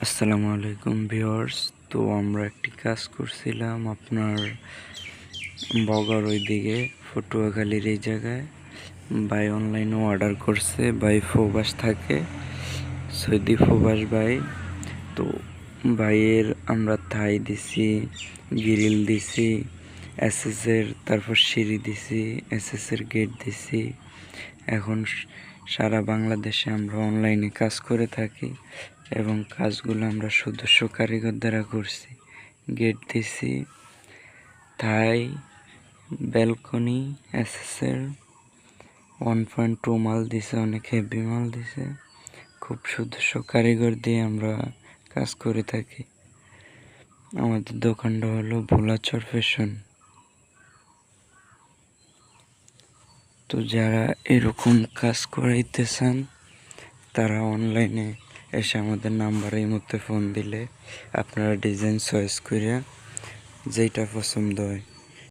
আসসালামু আলাইকুম ভিউয়ার্স। তো আমরা একটি কাজ করছিলাম আপনার বগার ওইদিকে পটুয়াখালীর এই জায়গায়। ভাই অনলাইনে অর্ডার করছে, ভাই প্রবাস থাকে, সৌদি প্রবাস ভাই। তো ভাইয়ের আমরা থাই দিছি, গ্রিল দিছি, এসএসের, তারপর সিঁড়ি দিছি, এসএসের গেট দিছি। এখন সারা বাংলাদেশে আমরা অনলাইনে কাজ করে থাকি এবং কাজগুলো আমরা সদস্য কারিগর দ্বারা করছি। গেট দিছি, থাই, ব্যালকনি, এসএসের 1.2 মাল দিছে, অনেক হেভি মাল দিছে। খুব সদস্য কারিগর দিয়ে আমরা কাজ করে থাকি। আমাদের দোকানটা হলো ভোলাচর ফ্যাশন। তো যারা এরকম কাজ করাইতে চান তারা অনলাইনে এসে আমাদের নাম্বারে এই মধ্যে ফোন দিলে আপনারা ডিজাইন চয়েস করে যেটা পছন্দ হয়